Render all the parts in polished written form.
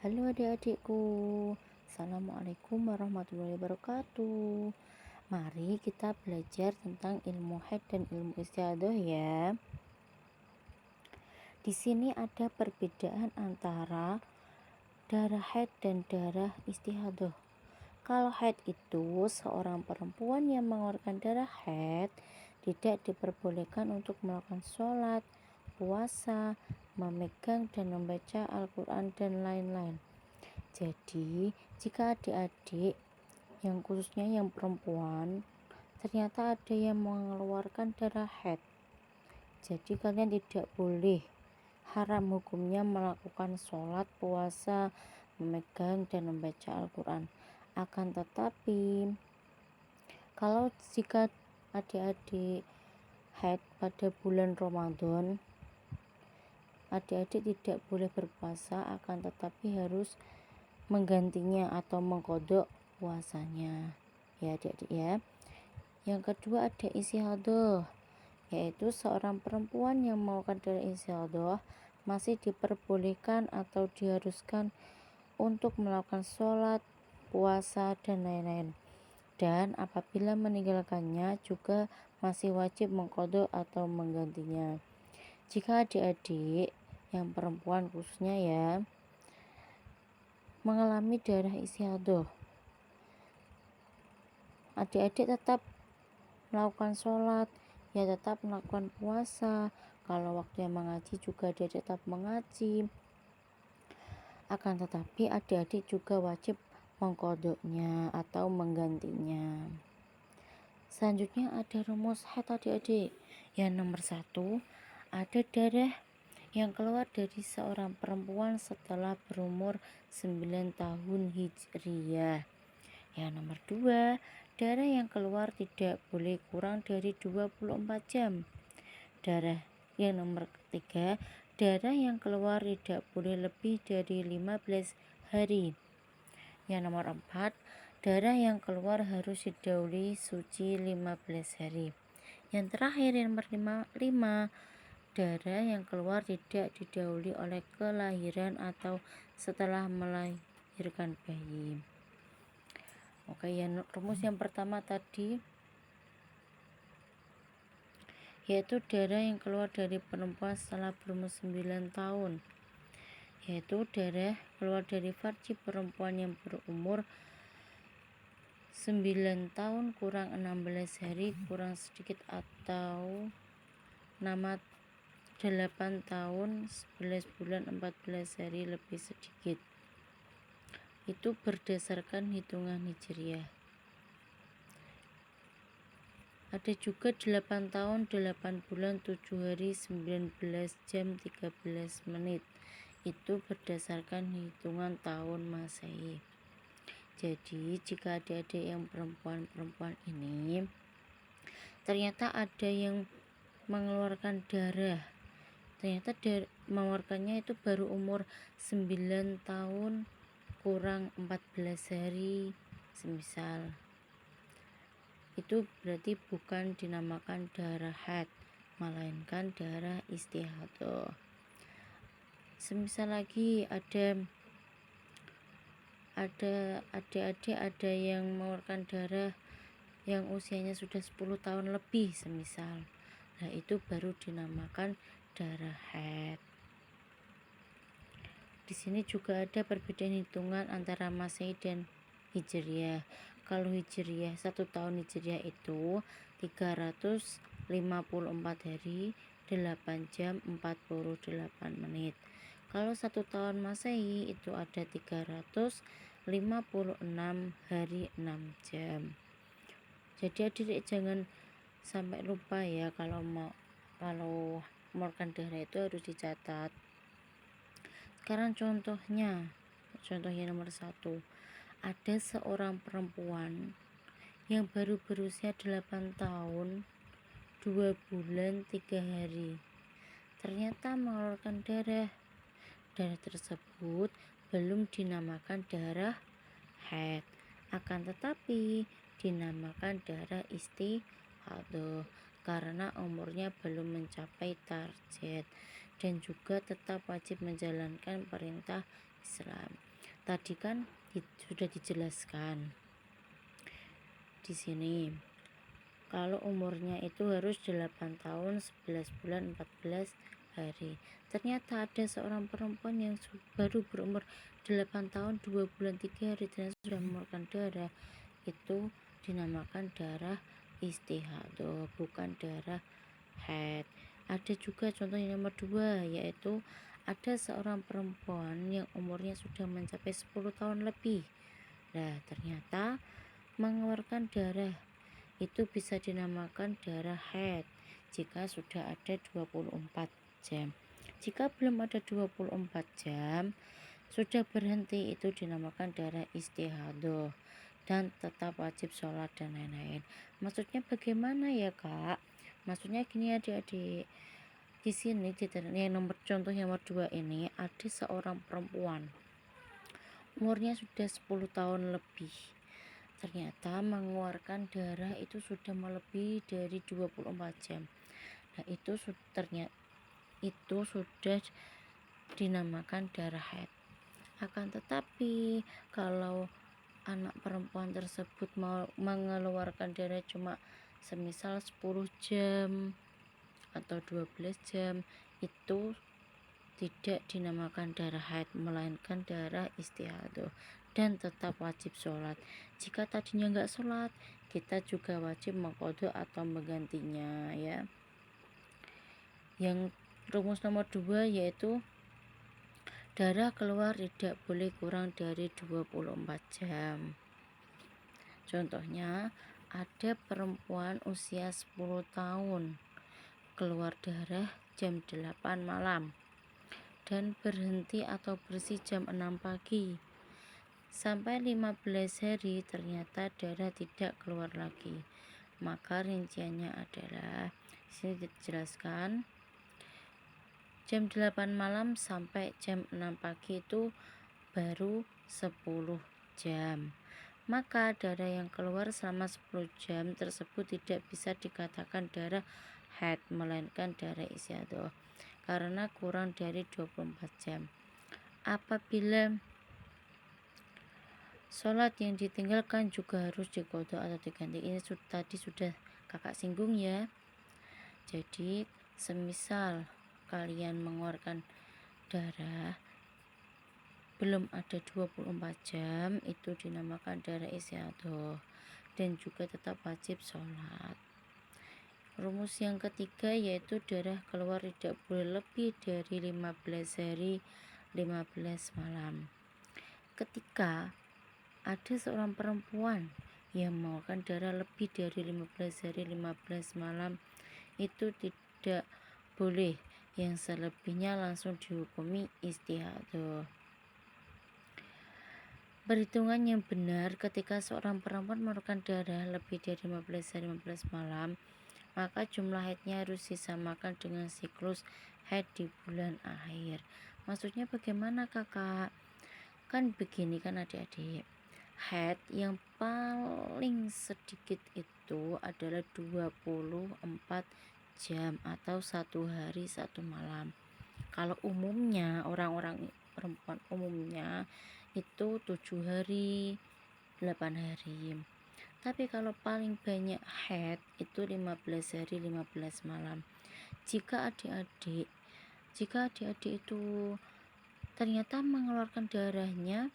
Halo adik-adikku, Assalamualaikum warahmatullahi wabarakatuh. Mari kita belajar tentang ilmu haid dan ilmu istiadah ya. Di sini ada perbedaan antara darah haid dan darah istiadah. Kalau haid itu seorang perempuan yang mengeluarkan darah haid tidak diperbolehkan untuk melakukan sholat, puasa, memegang dan membaca Al-Quran dan lain-lain. Jadi, jika adik-adik yang khususnya yang perempuan ternyata ada yang mengeluarkan darah haid, jadi kalian tidak boleh, haram hukumnya melakukan sholat, puasa, memegang dan membaca Al-Quran. Akan tetapi kalau jika adik-adik haid pada bulan Ramadan, adik-adik tidak boleh berpuasa, akan tetapi harus menggantinya atau mengkodok puasanya ya adik-adik ya. Yang kedua ada istihadah, yaitu seorang perempuan yang melakukan darah istihadah masih diperbolehkan atau diharuskan untuk melakukan sholat, puasa dan lain-lain, dan apabila meninggalkannya juga masih wajib mengkodok atau menggantinya. Jika adik-adik yang perempuan khususnya ya mengalami darah istihadah, adik-adik tetap melakukan sholat, ya tetap melakukan puasa. Kalau waktunya mengaji juga adik-adik tetap mengaji. Akan tetapi adik-adik juga wajib mengkodoknya atau menggantinya. Selanjutnya ada rumus haid adik-adik. Yang nomor 1, ada darah yang keluar dari seorang perempuan setelah berumur 9 tahun Hijriyah. Yang nomor 2, darah yang keluar tidak boleh kurang dari 24 jam. Yang nomor 3, darah yang keluar tidak boleh lebih dari 15 hari. Yang nomor 4, darah yang keluar harus didahului suci 15 hari. Yang terakhir yang nomor 5, darah yang keluar tidak didahului oleh kelahiran atau setelah melahirkan bayi. Oke, yang rumus yang pertama tadi yaitu darah yang keluar dari perempuan setelah berumur 9 tahun, yaitu darah keluar dari farji perempuan yang berumur 9 tahun kurang 16 hari kurang sedikit atau nama 8 tahun 11 bulan 14 hari lebih sedikit. Itu berdasarkan hitungan Hijriah. Ada juga 8 tahun 8 bulan 7 hari 19 jam 13 menit. Itu berdasarkan hitungan tahun Masehi. Jadi jika adik-adik yang perempuan ini ternyata ada yang mengeluarkan darah, ternyata mengeluarkannya itu baru umur 9 tahun kurang 14 hari semisal, itu berarti bukan dinamakan darah haid, melainkan darah istihadah. Semisal lagi ada adik-adik ada yang mengeluarkan darah yang usianya sudah 10 tahun lebih semisal. Nah, itu baru dinamakan darah haid. Di sini juga ada perbedaan hitungan antara Masehi dan Hijriah. Kalau Hijriah 1 tahun Hijriah itu 354 hari 8 jam 48 menit. Kalau 1 tahun Masehi itu ada 356 hari 6 jam. Jadi adik jangan sampai lupa ya, kalau mengeluarkan darah itu harus dicatat. Sekarang contohnya nomor 1, ada seorang perempuan yang baru berusia 8 tahun 2 bulan 3 hari ternyata mengeluarkan darah tersebut belum dinamakan darah haid, akan tetapi dinamakan darah istihadah karena umurnya belum mencapai target dan juga tetap wajib menjalankan perintah Islam. Tadi kan sudah dijelaskan di sini. Kalau umurnya itu harus 8 tahun, 11 bulan, 14 hari. Ternyata ada seorang perempuan yang baru berumur 8 tahun, 2 bulan, 3 hari dan sudah mengeluarkan darah. Itu dinamakan darah istihadah, bukan darah haid. Ada juga contoh yang nomor 2, yaitu ada seorang perempuan yang umurnya sudah mencapai 10 tahun lebih. Nah, ternyata mengeluarkan darah itu bisa dinamakan darah haid jika sudah ada 24 jam. Jika belum ada 24 jam, sudah berhenti, itu dinamakan darah istihadah dan tetap wajib sholat dan lain-lain. Maksudnya bagaimana ya kak? Maksudnya gini adik-adik, di sini yang contoh yang nomor 2 ini ada seorang perempuan umurnya sudah 10 tahun lebih. Ternyata mengeluarkan darah itu sudah melebihi dari 24 jam. Nah, ternyata itu sudah dinamakan darah haid. Akan tetapi kalau anak perempuan tersebut mau mengeluarkan darah cuma semisal 10 jam atau 12 jam, itu tidak dinamakan darah haid, melainkan darah istihadah dan tetap wajib sholat. Jika tadinya nggak sholat, kita juga wajib mengqadha atau menggantinya ya. Yang rumus nomor 2 yaitu darah keluar tidak boleh kurang dari 24 jam. Contohnya ada perempuan usia 10 tahun keluar darah jam 8 malam dan berhenti atau bersih jam 6 pagi. Sampai 15 hari ternyata darah tidak keluar lagi. Maka rinciannya adalah, sini dijelaskan, jam 8 malam sampai jam 6 pagi itu baru 10 jam. Maka darah yang keluar selama 10 jam tersebut tidak bisa dikatakan darah haid, melainkan darah istihadah karena kurang dari 24 jam. Apabila sholat yang ditinggalkan juga harus diqadha atau diganti. Ini tadi sudah kakak singgung ya. Jadi semisal kalian mengeluarkan darah belum ada 24 jam, itu dinamakan darah istihadah dan juga tetap wajib sholat. Rumus yang ketiga yaitu darah keluar tidak boleh lebih dari 15 hari 15 malam. Ketika ada seorang perempuan yang mengeluarkan darah lebih dari 15 hari 15 malam, itu tidak boleh, yang selebihnya langsung dihukumi istihadah. Perhitungan yang benar ketika seorang perempuan mengeluarkan darah lebih dari 15 hari 15 malam, maka jumlah haidnya harus disamakan dengan siklus haid di bulan akhir. Maksudnya bagaimana kakak? Kan begini kan adik-adik, haid yang paling sedikit itu adalah 24 jam atau 1 hari 1 malam. Kalau umumnya orang-orang perempuan umumnya itu 7 hari 8 hari. Tapi kalau paling banyak haid itu 15 hari 15 malam. Jika adik-adik itu ternyata mengeluarkan darahnya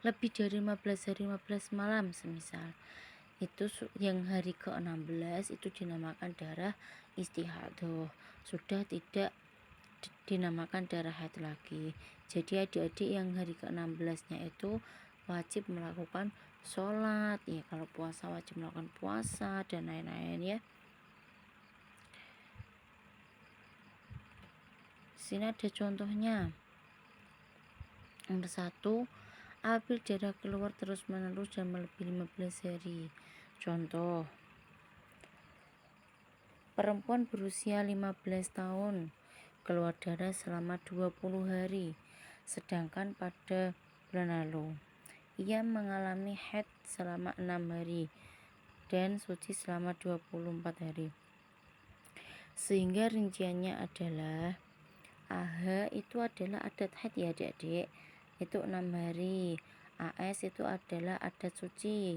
lebih dari 15 hari 15 malam semisal, itu yang hari ke-16 itu dinamakan darah istihadah, sudah tidak dinamakan darah haid lagi. Jadi adik-adik yang hari ke-16 nya itu wajib melakukan sholat ya, kalau puasa wajib melakukan puasa dan lain-lain ya. Sini ada contohnya. Nomor 1, apabila darah keluar terus menerus dan melebihi 15 hari. Contoh, perempuan berusia 15 tahun keluar darah selama 20 hari, sedangkan pada bulan lalu ia mengalami haid selama 6 hari dan suci selama 24 hari. Sehingga rinciannya adalah AH itu adalah adat haid ya adik-adik. itu 6 hari. AS itu adalah adat suci,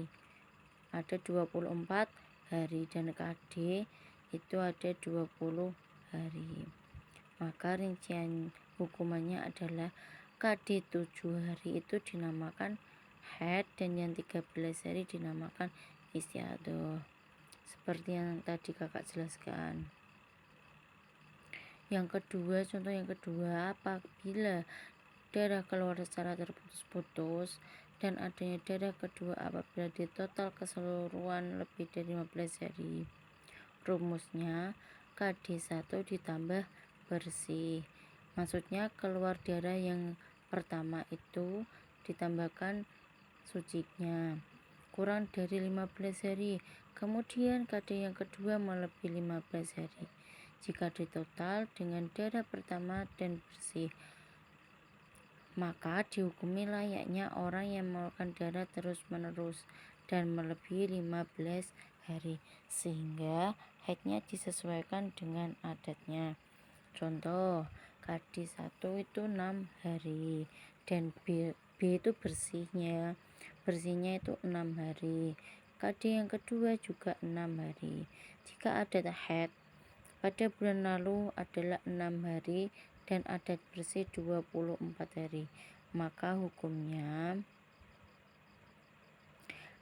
ada 24 hari, dan KD itu ada 20 hari. Maka rincian hukumannya adalah KD 7 hari itu dinamakan haid, dan yang 13 hari dinamakan istiadoh, seperti yang tadi kakak jelaskan. Yang kedua, contoh yang kedua, apabila darah keluar secara terputus-putus dan adanya darah kedua apabila di total keseluruhan lebih dari 15 hari. Rumusnya KD1 ditambah bersih. Maksudnya keluar darah yang pertama itu ditambahkan sucinya kurang dari 15 hari. Kemudian KD yang kedua melebihi 15 hari. Jika ditotal dengan darah pertama dan bersih, maka dihukumi layaknya orang yang mengeluarkan darah terus-menerus dan melebihi 15 hari, sehingga haidnya disesuaikan dengan adatnya. Contoh, KD1 itu 6 hari dan B itu bersihnya itu 6 hari. KD yang kedua juga 6 hari. Jika adat haid pada bulan lalu adalah 6 hari dan adat bersih 24 hari, maka hukumnya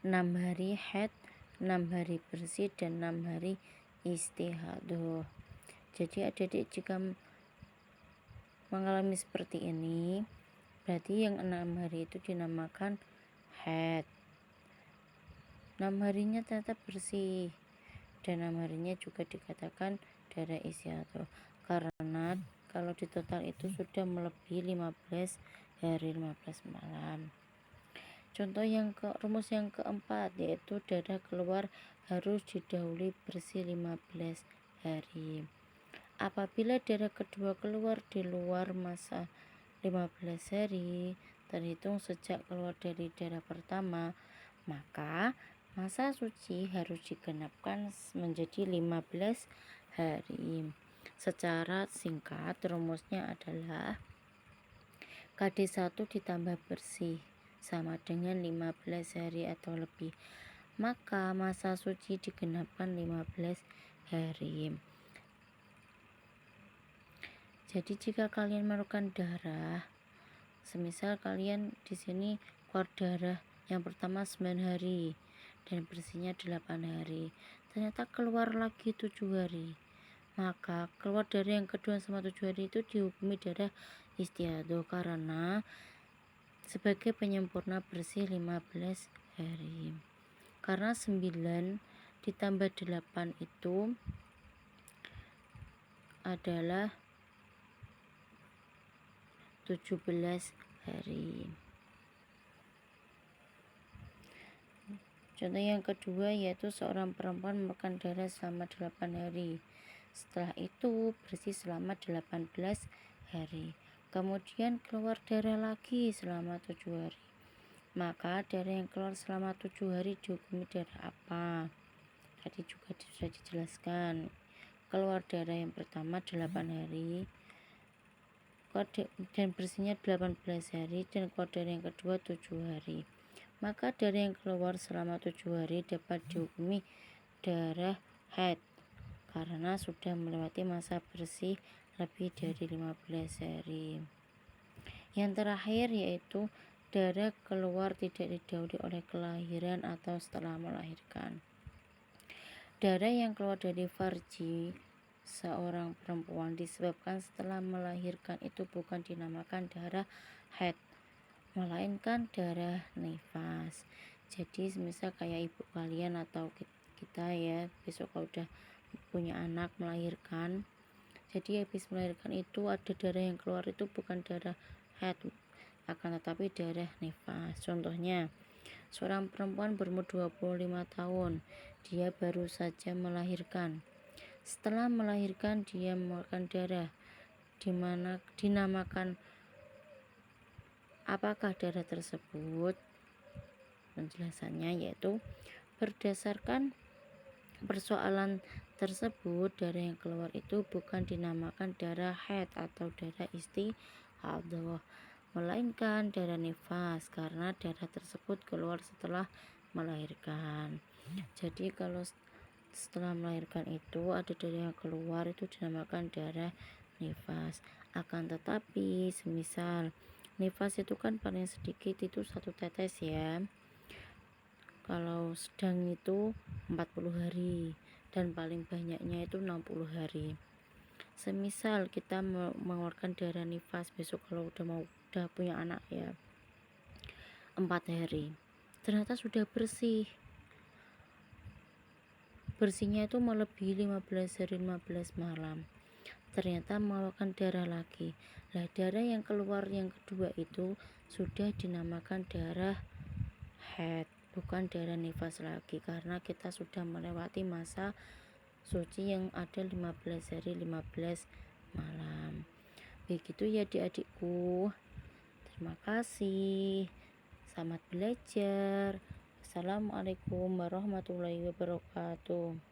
6 hari haid, 6 hari bersih, dan 6 hari istihadah. Jadi adik-adik jika mengalami seperti ini, berarti yang 6 hari itu dinamakan haid, 6 harinya tetap bersih, dan 6 harinya juga dikatakan darah istihadah, karena kalau di total itu sudah melebihi 15 hari 15 malam. Contoh rumus yang keempat, yaitu darah keluar harus didahului bersih 15 hari. Apabila darah kedua keluar di luar masa 15 hari terhitung sejak keluar dari darah pertama, maka masa suci harus digenapkan menjadi 15 hari. Secara singkat rumusnya adalah KD1 ditambah bersih sama dengan 15 hari atau lebih, maka masa suci digenapkan 15 hari. Jadi jika kalian memerlukan darah, semisal kalian di sini keluar darah yang pertama 9 hari dan bersihnya 8 hari, ternyata keluar lagi 7 hari, maka keluar darah yang kedua sama 7 hari itu dihukumi darah istiadoh, karena sebagai penyempurna bersih 15 hari. Karena 9 ditambah 8 itu adalah 17 hari. Contoh yang kedua yaitu seorang perempuan memerlukan darah selama 8 hari. Setelah itu bersih selama 18 hari. Kemudian keluar darah lagi selama 7 hari. Maka darah yang keluar selama 7 hari dihukumi darah apa? Tadi juga sudah dijelaskan. Keluar darah yang pertama 8 hari dan bersihnya 18 hari, dan keluar darah yang kedua 7 hari. Maka darah yang keluar selama 7 hari dapat dihukumi darah haid karena sudah melewati masa bersih lebih dari 15 hari. Yang terakhir yaitu darah keluar tidak didahului oleh kelahiran atau setelah melahirkan. Darah yang keluar dari farji seorang perempuan disebabkan setelah melahirkan itu bukan dinamakan darah haid, melainkan darah nifas. Jadi misal kayak ibu kalian atau kita ya, besok kalau udah punya anak melahirkan, jadi habis melahirkan itu ada darah yang keluar itu bukan darah haid, akan tetapi darah nifas. Contohnya, seorang perempuan berumur 25 tahun, dia baru saja melahirkan. Setelah melahirkan dia mengeluarkan darah, dinamakan apakah darah tersebut? Penjelasannya yaitu berdasarkan persoalan tersebut, darah yang keluar itu bukan dinamakan darah haid atau darah istihadah, melainkan darah nifas karena darah tersebut keluar setelah melahirkan. Jadi kalau setelah melahirkan itu ada darah yang keluar, itu dinamakan darah nifas. Akan tetapi semisal nifas itu kan paling sedikit itu 1 tetes ya, kalau sedang itu 40 hari dan paling banyaknya itu 60 hari. Semisal kita mengeluarkan darah nifas besok kalau udah punya anak ya, 4 hari ternyata sudah bersihnya itu melebihi 15 hari 15 malam, ternyata mengeluarkan darah lagi. Nah, darah yang keluar yang kedua itu sudah dinamakan darah haid, bukan darah nifas lagi, karena kita sudah melewati masa suci yang ada 15 hari 15 malam. Begitu ya adik-adikku. Terima kasih. Selamat belajar. Assalamualaikum warahmatullahi wabarakatuh.